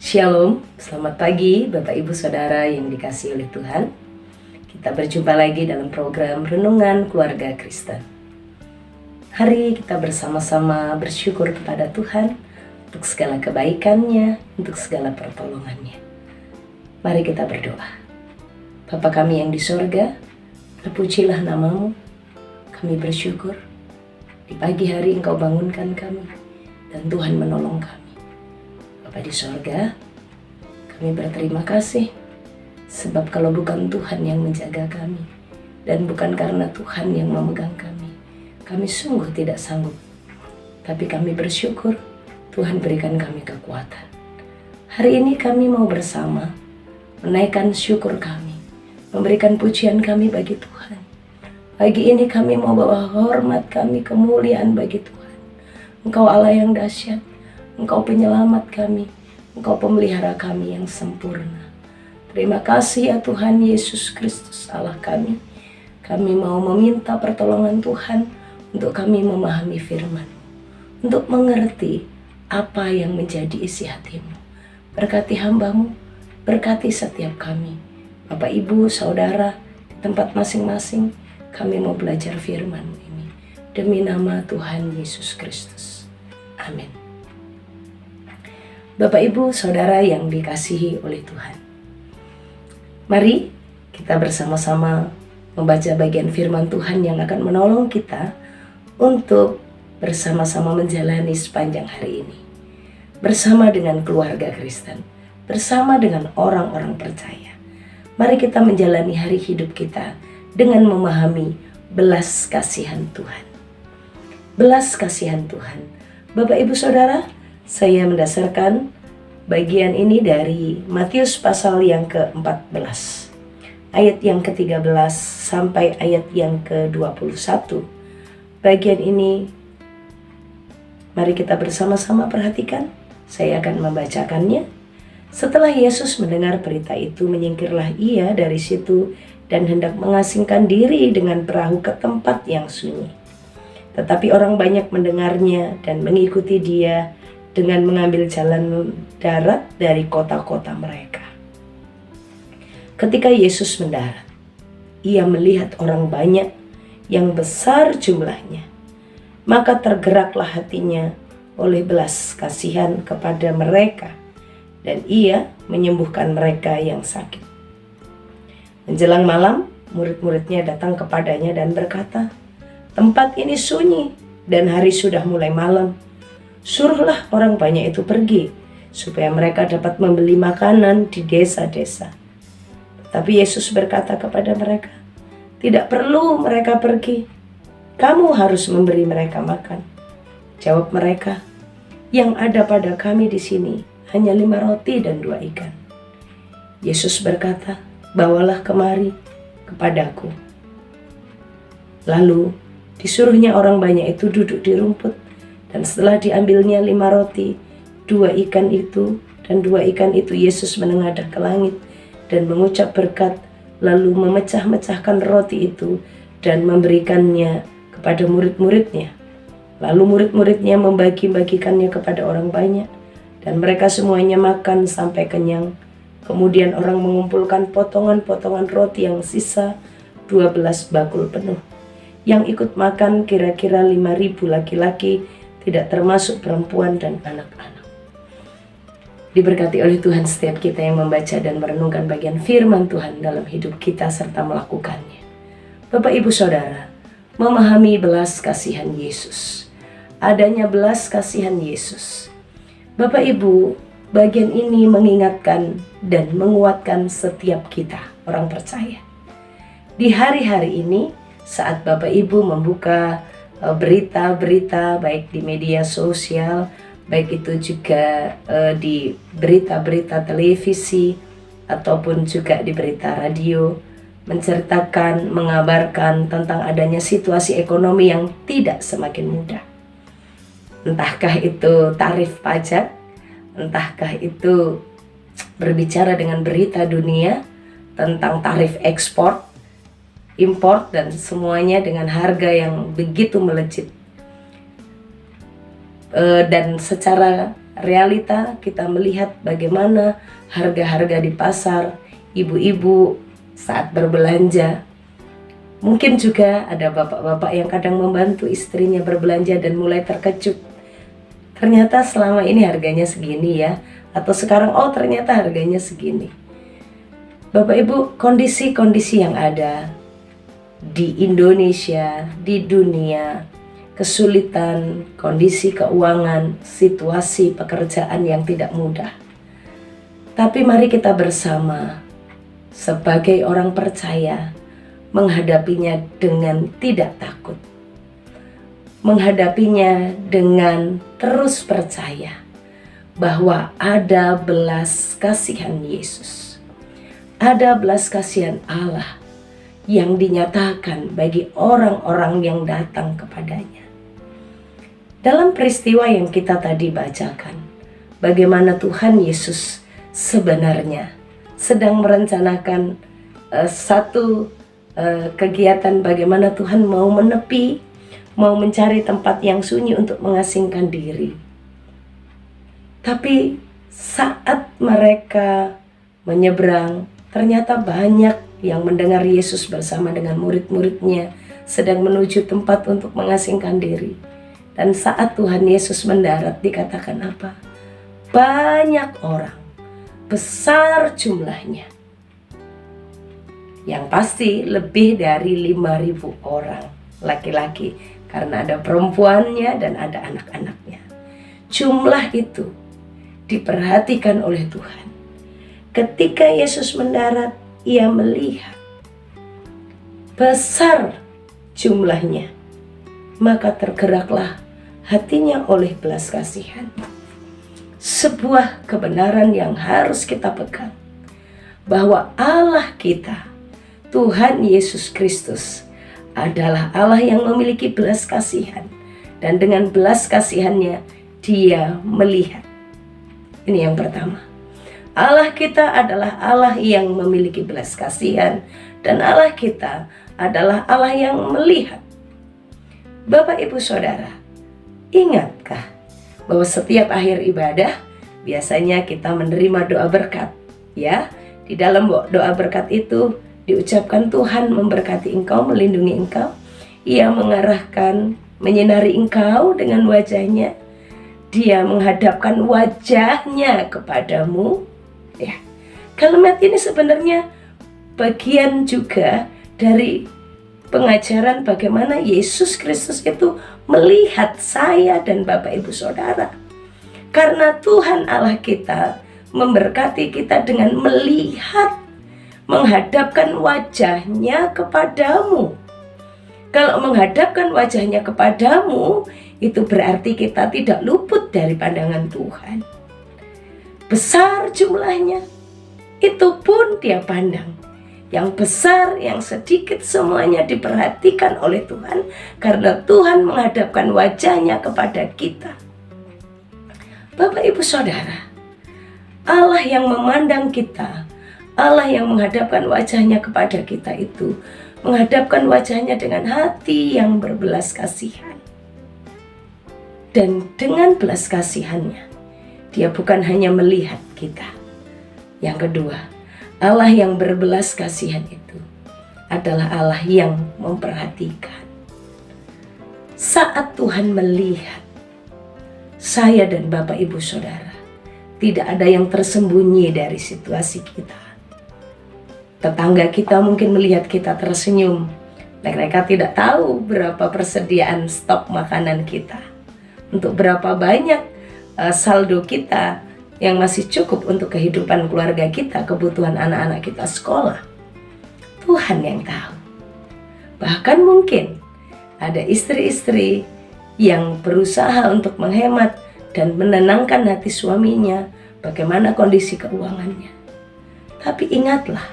Shalom, selamat pagi Bapak Ibu Saudara yang dikasihi oleh Tuhan. Kita berjumpa lagi dalam program Renungan Keluarga Kristen. Hari kita bersama-sama bersyukur kepada Tuhan untuk segala kebaikan-Nya, untuk segala pertolongan-Nya. Mari kita berdoa. Bapa kami yang di sorga, terpujilah nama-Mu. Kami bersyukur di pagi hari Engkau bangunkan kami dan Tuhan menolong kami. Bapa di sorga, kami berterima kasih sebab kalau bukan Tuhan yang menjaga kami dan bukan karena Tuhan yang memegang kami sungguh tidak sanggup. Tapi kami bersyukur Tuhan berikan kami kekuatan. Hari ini kami mau bersama menaikkan syukur kami, memberikan pujian kami bagi Tuhan. Pagi ini kami mau bawa hormat kami, kemuliaan bagi Tuhan. Engkau Allah yang dahsyat, Engkau penyelamat kami, Engkau pemelihara kami yang sempurna. Terima kasih ya Tuhan Yesus Kristus Allah kami. Kami mau meminta pertolongan Tuhan untuk kami memahami firman, untuk mengerti apa yang menjadi isi hati-Mu. Berkati hamba-Mu, berkati setiap kami. Bapak, Ibu, Saudara, di tempat masing-masing, kami mau belajar firman ini. Demi nama Tuhan Yesus Kristus. Amin. Bapak, Ibu, Saudara yang dikasihi oleh Tuhan. Mari kita bersama-sama membaca bagian firman Tuhan yang akan menolong kita untuk bersama-sama menjalani sepanjang hari ini. Bersama dengan keluarga Kristen, bersama dengan orang-orang percaya. Mari kita menjalani hari hidup kita dengan memahami belas kasihan Tuhan. Belas kasihan Tuhan. Bapak, Ibu, Saudara, saya mendasarkan bagian ini dari Matius pasal yang ke-14, ayat yang ke-13 sampai ayat yang ke-21. Bagian ini mari kita bersama-sama perhatikan. Saya akan membacakannya. Setelah Yesus mendengar berita itu, menyingkirlah ia dari situ dan hendak mengasingkan diri dengan perahu ke tempat yang sunyi. Tetapi orang banyak mendengarnya dan mengikuti dia dengan mengambil jalan darat dari kota-kota mereka. Ketika Yesus mendarat, ia melihat orang banyak yang besar jumlahnya. Maka tergeraklah hatinya oleh belas kasihan kepada mereka, dan ia menyembuhkan mereka yang sakit. Menjelang malam, murid-muridnya datang kepadanya dan berkata, "Tempat ini sunyi dan hari sudah mulai malam. Suruhlah orang banyak itu pergi, supaya mereka dapat membeli makanan di desa-desa." Tapi Yesus berkata kepada mereka, "Tidak perlu mereka pergi. Kamu harus memberi mereka makan." Jawab mereka, "Yang ada pada kami di sini hanya 5 roti dan 2 ikan. Yesus berkata, "Bawalah kemari kepadaku." Lalu disuruhnya orang banyak itu duduk di rumput. Dan setelah diambilnya 5 roti, 2 ikan itu, dan 2 ikan itu Yesus menengadah ke langit dan mengucap berkat, lalu memecah-mecahkan roti itu dan memberikannya kepada murid-muridnya. Lalu murid-muridnya membagi-bagikannya kepada orang banyak, dan mereka semuanya makan sampai kenyang. Kemudian orang mengumpulkan potongan-potongan roti yang sisa 12 bakul penuh. Yang ikut makan kira-kira 5.000 laki-laki, tidak termasuk perempuan dan anak-anak. Diberkati oleh Tuhan setiap kita yang membaca dan merenungkan bagian firman Tuhan dalam hidup kita serta melakukannya. Bapak, Ibu, Saudara, memahami belas kasihan Yesus. Adanya belas kasihan Yesus. Bapak, Ibu, bagian ini mengingatkan dan menguatkan setiap kita, orang percaya. Di hari-hari ini, saat Bapak Ibu membuka berita-berita baik di media sosial, baik itu juga di berita-berita televisi ataupun juga di berita radio, menceritakan, mengabarkan tentang adanya situasi ekonomi yang tidak semakin mudah. Entahkah itu tarif pajak, entahkah itu berbicara dengan berita dunia tentang tarif ekspor, impor, dan semuanya dengan harga yang begitu melejit. Dan secara realita kita melihat bagaimana harga-harga di pasar, ibu-ibu saat berbelanja. Mungkin juga ada bapak-bapak yang kadang membantu istrinya berbelanja dan mulai terkejut. Ternyata selama ini harganya segini ya, atau sekarang ternyata harganya segini. Bapak Ibu, kondisi-kondisi yang ada di Indonesia, di dunia, kesulitan, kondisi keuangan, situasi pekerjaan yang tidak mudah. Tapi mari kita bersama sebagai orang percaya menghadapinya dengan tidak takut, menghadapinya dengan terus percaya bahwa ada belas kasihan Yesus, ada belas kasihan Allah yang dinyatakan bagi orang-orang yang datang kepadanya. Dalam peristiwa yang kita tadi bacakan, bagaimana Tuhan Yesus sebenarnya sedang merencanakan satu kegiatan, bagaimana Tuhan mau menepi, mau mencari tempat yang sunyi untuk mengasingkan diri. Tapi saat mereka menyeberang, ternyata banyak yang mendengar Yesus bersama dengan murid-muridnya sedang menuju tempat untuk mengasingkan diri. Dan saat Tuhan Yesus mendarat, dikatakan apa? Banyak orang, besar jumlahnya. Yang pasti lebih dari 5.000 orang laki-laki, karena ada perempuannya dan ada anak-anaknya. Jumlah itu diperhatikan oleh Tuhan. Ketika Yesus mendarat, ia melihat besar jumlahnya, maka tergeraklah hatinya oleh belas kasihan. Sebuah kebenaran yang harus kita pegang, bahwa Allah kita, Tuhan Yesus Kristus, adalah Allah yang memiliki belas kasihan, dan dengan belas kasihannya Dia melihat. Ini yang pertama. Allah kita adalah Allah yang memiliki belas kasihan, dan Allah kita adalah Allah yang melihat. Bapak Ibu Saudara, ingatkah bahwa setiap akhir ibadah biasanya kita menerima doa berkat, ya? Di dalam doa berkat itu diucapkan Tuhan memberkati engkau, melindungi engkau. Ia mengarahkan, menyinari engkau dengan wajahnya. Dia menghadapkan wajahnya kepadamu. Ya, kalimat ini sebenarnya bagian juga dari pengajaran bagaimana Yesus Kristus itu melihat saya dan Bapak Ibu Saudara. Karena Tuhan Allah kita memberkati kita dengan melihat, menghadapkan wajahnya kepadamu. Kalau menghadapkan wajahnya kepadamu, itu berarti kita tidak luput dari pandangan Tuhan. Besar jumlahnya, itu pun Dia pandang. Yang besar, yang sedikit, semuanya diperhatikan oleh Tuhan, karena Tuhan menghadapkan wajahnya kepada kita. Bapak Ibu Saudara, Allah yang memandang kita, Allah yang menghadapkan wajahnya kepada kita itu menghadapkan wajahnya dengan hati yang berbelas kasihan. Dan dengan belas kasihannya, Dia bukan hanya melihat kita. Yang kedua, Allah yang berbelas kasihan itu adalah Allah yang memperhatikan. Saat Tuhan melihat saya dan Bapak Ibu Saudara, tidak ada yang tersembunyi dari situasi kita. Tetangga kita mungkin melihat kita tersenyum, mereka tidak tahu berapa persediaan stok makanan kita, untuk berapa banyak saldo kita yang masih cukup untuk kehidupan keluarga kita, kebutuhan anak-anak kita sekolah. Tuhan yang tahu. Bahkan mungkin ada istri-istri yang berusaha untuk menghemat dan menenangkan hati suaminya, bagaimana kondisi keuangannya. Tapi ingatlah,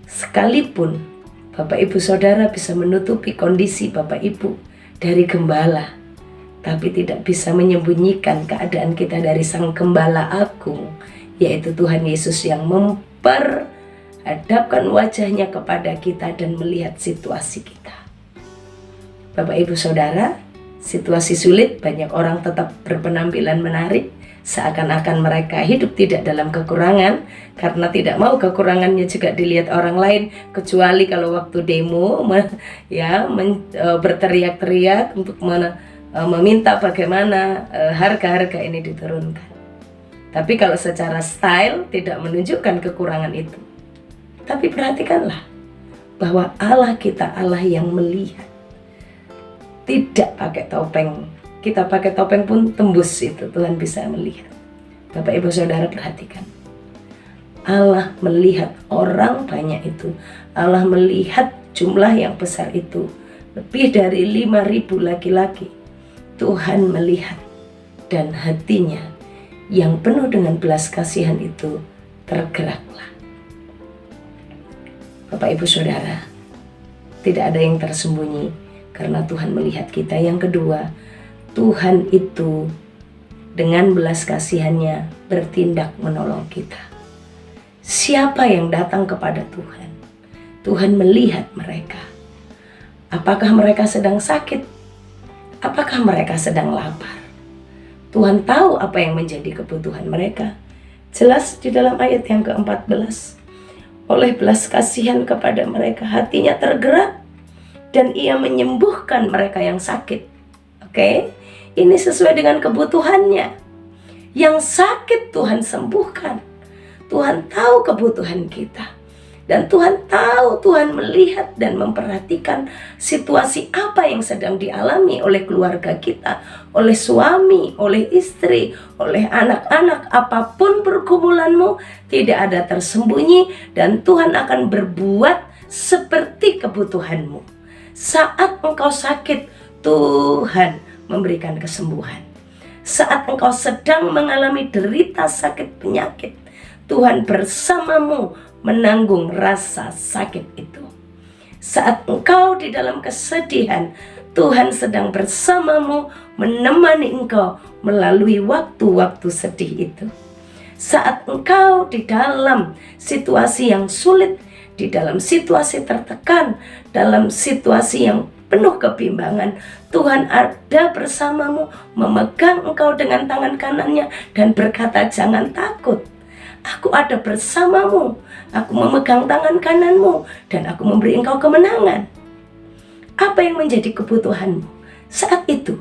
sekalipun Bapak Ibu Saudara bisa menutupi kondisi Bapak Ibu dari gembala, tapi tidak bisa menyembunyikan keadaan kita dari Sang Gembala Agung, yaitu Tuhan Yesus yang memperhadapkan wajahnya kepada kita dan melihat situasi kita. Bapak Ibu Saudara, Situasi sulit, banyak orang tetap berpenampilan menarik, seakan-akan mereka hidup tidak dalam kekurangan, karena tidak mau kekurangannya juga dilihat orang lain, kecuali kalau waktu demo berteriak-teriak untuk meminta bagaimana harga-harga ini diturunkan. Tapi kalau secara style tidak menunjukkan kekurangan itu. Tapi perhatikanlah bahwa Allah kita Allah yang melihat. Tidak pakai topeng. Kita pakai topeng pun tembus itu, Tuhan bisa melihat. Bapak Ibu Saudara perhatikan. Allah melihat orang banyak itu. Allah melihat jumlah yang besar itu. Lebih dari 5.000 laki-laki. Tuhan melihat dan hatinya yang penuh dengan belas kasihan itu tergeraklah. Bapak Ibu Saudara, tidak ada yang tersembunyi karena Tuhan melihat kita. Yang kedua, Tuhan itu dengan belas kasihannya bertindak menolong kita. Siapa yang datang kepada Tuhan? Tuhan melihat mereka. Apakah mereka sedang sakit? Apakah mereka sedang lapar? Tuhan tahu apa yang menjadi kebutuhan mereka. Jelas di dalam ayat yang ke-14. Oleh belas kasihan kepada mereka, hatinya tergerak dan ia menyembuhkan mereka yang sakit. Oke? Ini sesuai dengan kebutuhannya. Yang sakit Tuhan sembuhkan. Tuhan tahu kebutuhan kita. Dan Tuhan tahu, Tuhan melihat dan memperhatikan situasi apa yang sedang dialami oleh keluarga kita, oleh suami, oleh istri, oleh anak-anak. Apapun pergumulanmu, tidak ada tersembunyi dan Tuhan akan berbuat seperti kebutuhanmu. Saat engkau sakit, Tuhan memberikan kesembuhan. Saat engkau sedang mengalami derita sakit penyakit, Tuhan bersamamu menanggung rasa sakit itu. Saat engkau di dalam kesedihan, Tuhan sedang bersamamu menemani engkau melalui waktu-waktu sedih itu. Saat engkau di dalam situasi yang sulit, di dalam situasi tertekan, dalam situasi yang penuh kebimbangan, Tuhan ada bersamamu, memegang engkau dengan tangan kanannya dan berkata, jangan takut. Aku ada bersamamu, aku memegang tangan kananmu, dan aku memberi engkau kemenangan. Apa yang menjadi kebutuhanmu saat itu?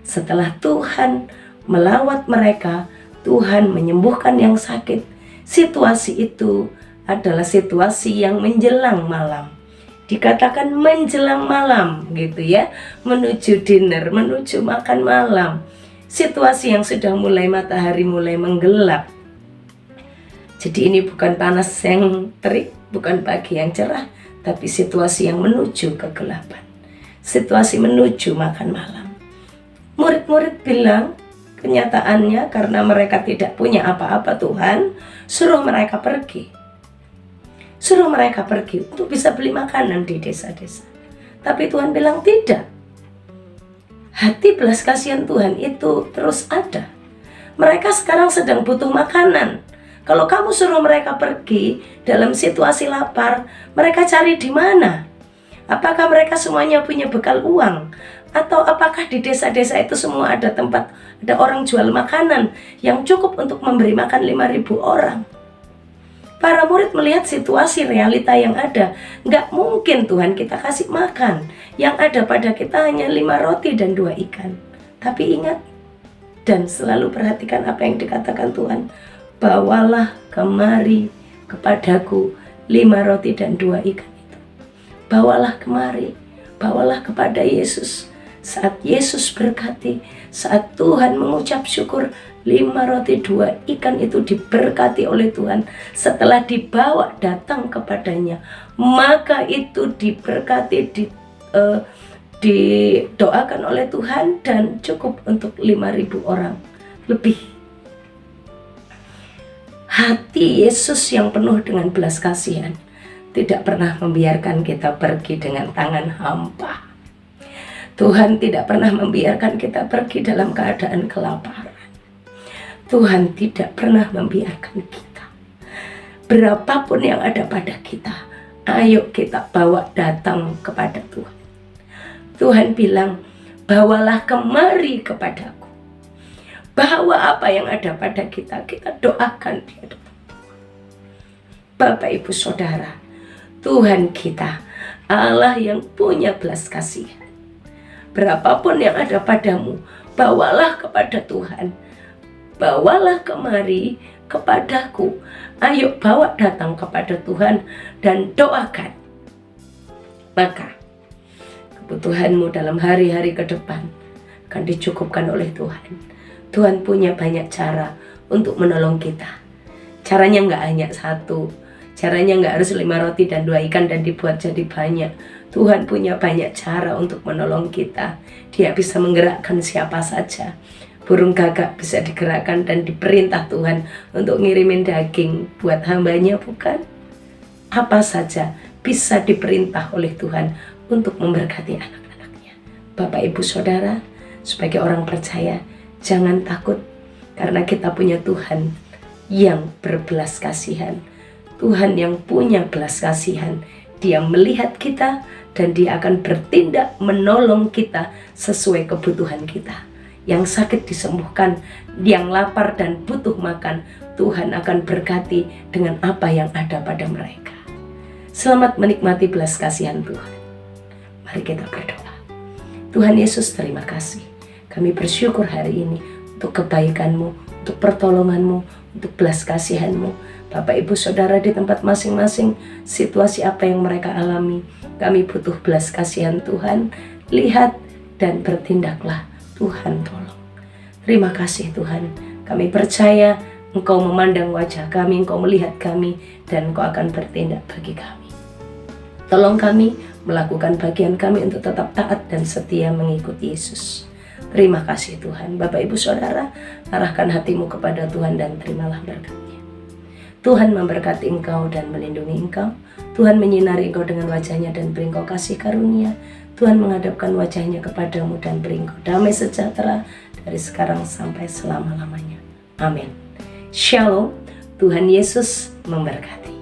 Setelah Tuhan melawat mereka, Tuhan menyembuhkan yang sakit. Situasi itu adalah situasi yang menjelang malam. Dikatakan menjelang malam gitu ya, menuju dinner, menuju makan malam. Situasi yang sudah mulai matahari mulai menggelap. Jadi ini bukan panas yang terik, bukan pagi yang cerah, tapi situasi yang menuju kegelapan. Situasi menuju makan malam. Murid-murid bilang, kenyataannya karena mereka tidak punya apa-apa, Tuhan suruh mereka pergi. Suruh mereka pergi untuk bisa beli makanan di desa-desa. Tapi Tuhan bilang tidak. Hati belas kasihan Tuhan itu terus ada. Mereka sekarang sedang butuh makanan. Kalau kamu suruh mereka pergi dalam situasi lapar, mereka cari di mana? Apakah mereka semuanya punya bekal uang? Atau apakah di desa-desa itu semua ada tempat, ada orang jual makanan yang cukup untuk memberi makan 5.000 orang? Para murid melihat situasi realita yang ada. Nggak mungkin Tuhan kita kasih makan. Yang ada pada kita hanya 5 roti dan 2 ikan. Tapi ingat dan selalu perhatikan apa yang dikatakan Tuhan. Bawalah kemari kepadaku 5 roti dan 2 ikan itu. Bawalah kemari, bawalah kepada Yesus. Saat Yesus berkati, saat Tuhan mengucap syukur, 5 roti 2 ikan itu diberkati oleh Tuhan. Setelah dibawa datang kepadanya, maka itu diberkati, didoakan oleh Tuhan dan cukup untuk 5.000 orang lebih. Hati Yesus yang penuh dengan belas kasihan tidak pernah membiarkan kita pergi dengan tangan hampa. Tuhan tidak pernah membiarkan kita pergi dalam keadaan kelaparan. Tuhan tidak pernah membiarkan kita. Berapapun yang ada pada kita, ayo kita bawa datang kepada Tuhan. Tuhan bilang, bawalah kemari kepadaku. Bawa apa yang ada pada kita, kita doakan di hadapan Bapak Ibu Saudara. Tuhan kita Allah yang punya belas kasihan. Berapapun yang ada padamu, bawalah kepada Tuhan. Bawalah kemari kepadaku. Ayo bawa datang kepada Tuhan dan doakan. Maka kebutuhanmu dalam hari-hari ke depan akan dicukupkan oleh Tuhan. Tuhan punya banyak cara untuk menolong kita. Caranya nggak hanya satu. Caranya nggak harus 5 roti dan 2 ikan dan dibuat jadi banyak. Tuhan punya banyak cara untuk menolong kita. Dia bisa menggerakkan siapa saja. Burung gagak bisa digerakkan dan diperintah Tuhan untuk ngirimin daging buat hambanya, bukan? Apa saja bisa diperintah oleh Tuhan untuk memberkati anak-anaknya. Bapak Ibu Saudara, sebagai orang percaya, jangan takut karena kita punya Tuhan yang berbelas kasihan. Tuhan yang punya belas kasihan. Dia melihat kita dan dia akan bertindak menolong kita sesuai kebutuhan kita. Yang sakit disembuhkan, yang lapar dan butuh makan, Tuhan akan berkati dengan apa yang ada pada mereka. Selamat menikmati belas kasihan Tuhan. Mari kita berdoa. Tuhan Yesus, terima kasih. Kami bersyukur hari ini untuk kebaikan-Mu, untuk pertolongan-Mu, untuk belas kasihan-Mu. Bapak Ibu Saudara di tempat masing-masing, situasi apa yang mereka alami, kami butuh belas kasihan Tuhan. Lihat dan bertindaklah, Tuhan tolong. Terima kasih Tuhan, kami percaya Engkau memandang wajah kami, Engkau melihat kami, dan Engkau akan bertindak bagi kami. Tolong kami melakukan bagian kami untuk tetap taat dan setia mengikuti Yesus. Terima kasih Tuhan. Bapak Ibu Saudara, arahkan hatimu kepada Tuhan dan terimalah berkat. Tuhan memberkati engkau dan melindungi engkau. Tuhan menyinari engkau dengan wajahnya dan beri engkau kasih karunia. Tuhan menghadapkan wajahnya kepadamu dan beri engkau damai sejahtera dari sekarang sampai selama-lamanya. Amin. Shalom. Tuhan Yesus memberkati.